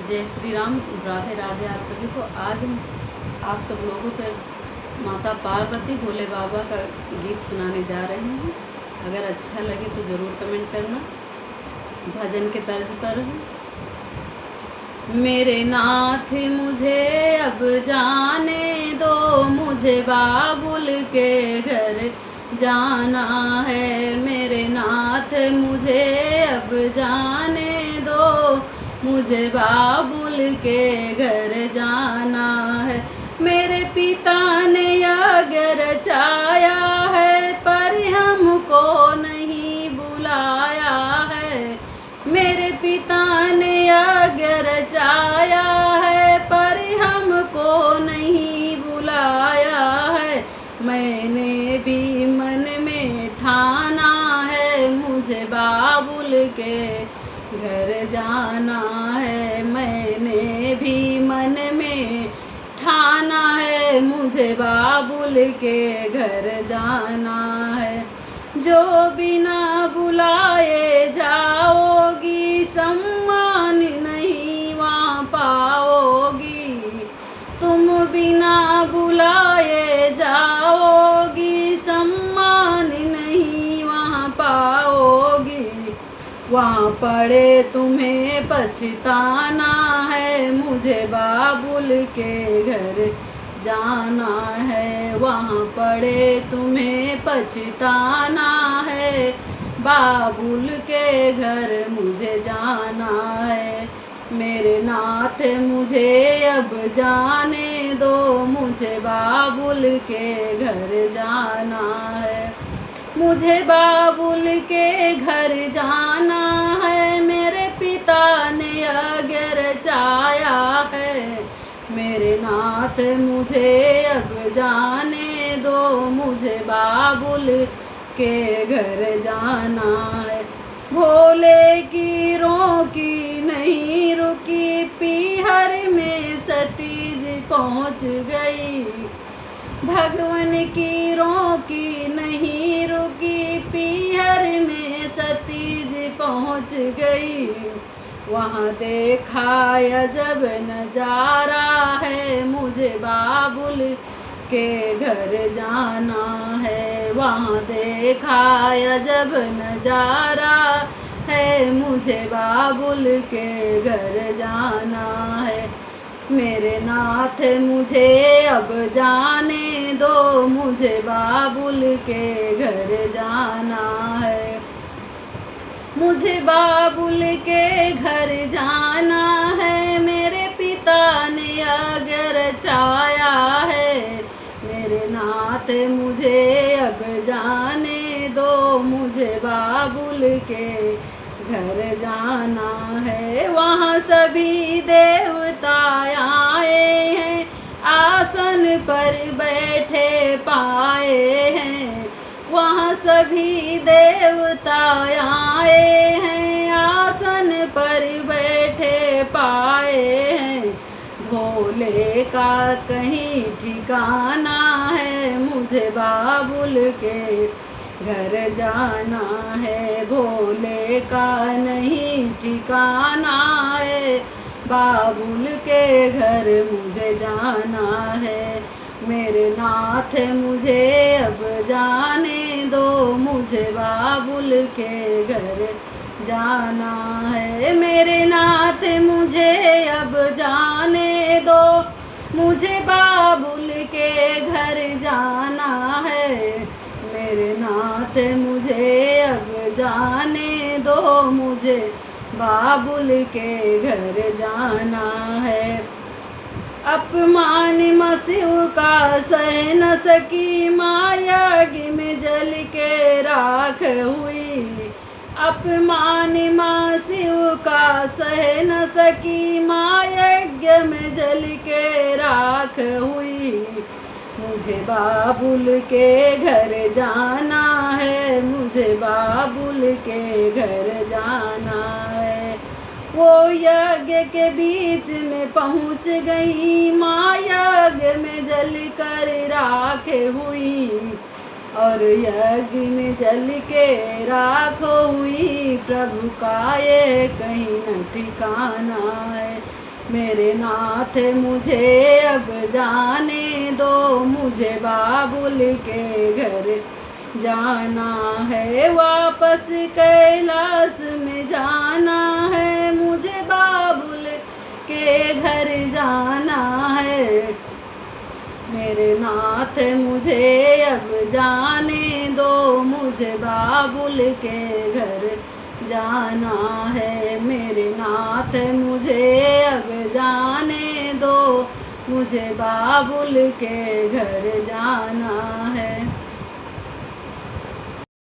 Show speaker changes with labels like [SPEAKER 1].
[SPEAKER 1] जय श्री राम, राधे राधे आप सभी को। आज हम आप सब लोगों के माता पार्वती भोले बाबा का गीत सुनाने जा रहे हैं। अगर अच्छा लगे तो ज़रूर कमेंट करना। भजन के तर्ज पर है। मेरे नाथ मुझे अब जाने दो, मुझे बाबुल के घर जाना है। मेरे नाथ मुझे अब जाने दो, मुझे बाबुल के घर जाना है। मेरे पिता ने यज्ञ रचाया है, पर हमको नहीं बुलाया है। मेरे पिता ने यज्ञ रचाया है, पर हमको नहीं बुलाया है। मैंने भी मन में ठाना है, मुझे बाबुल के घर जाना है। मैंने भी मन में ठाना है, मुझे बाबुल के घर जाना है। जो बिना बुलाए जाओगी, सम्मान नहीं वहाँ पाओगी। तुम बिना बुलाए जाओगी, सम्मान नहीं वहाँ पाओगी। वहाँ पड़े तुम्हें पछताना है, मुझे बाबुल के घर जाना है। वहाँ पड़े तुम्हें पछताना है, बाबुल के घर मुझे जाना है। मेरे नाथ मुझे अब जाने दो, मुझे बाबुल के घर जाना है। मुझे बाबुल के घर जाना है, मेरे पिता ने यज्ञ रचाया है। मेरे नाथ मुझे अब जाने दो, मुझे बाबुल के घर जाना है। भोले की रोकी नहीं रुकी, पीहर में सती जी पहुँच गई। भगवान की रोकी नहीं रुकी, पीहर में सती जी पहुँच गई। वहाँ देखा अजब नजारा है, मुझे बाबुल के घर जाना है। वहाँ देखा अजब नजारा है, मुझे बाबुल के घर जाना है। मेरे नाथ मुझे अब जाने दो, मुझे बाबुल के घर जाना है। मुझे बाबुल के घर जाना है, मेरे पिता ने यज्ञ रचाया है। मेरे नाथ मुझे अब जाने दो, मुझे बाबुल के घर जाना है। वहाँ सभी देवता आए हैं, आसन पर बैठे पाए हैं। वहाँ सभी देवता आए हैं, आसन पर बैठे पाए हैं। भोले का कहीं ठिकाना है, मुझे बाबुल के घर जाना है। भोले का नहीं ठिकाना है, बाबुल के घर मुझे जाना है। मेरे नाथ मुझे अब जाने दो, मुझे बाबुल के घर जाना है। मेरे नाथ मुझे अब जाने दो, मुझे बाबुल के घर जाना है। मेरे नाथ मुझे अब जाने दो, मुझे बाबुल के घर जाना है। अपमान मसीह का सह न सकी, माँ यज्ञ में जल के राख हुई। अपमान मसीह का सह न सकी, माँ यज्ञ में जल के राख हुई। मुझे बाबुल के घर जाना है, मुझे बाबुल के घर जाना है। वो यज्ञ के बीच में पहुँच गई, माँ यज्ञ में जल कर राख हुई। और यज्ञ में जल के राख हुई, प्रभु का ये कहीं न ठिकाना है। मेरे नाथ मुझे अब जाने दो, मुझे बाबुल के घर जाना है, वापस कैलाश में जाना है, मुझे बाबुल के घर जाना है। मेरे नाथ मुझे अब जाने दो, मुझे बाबुल के घर जाना है। मेरे नाथ मुझे अब जाने दो, मुझे बाबुल के घर जाना है।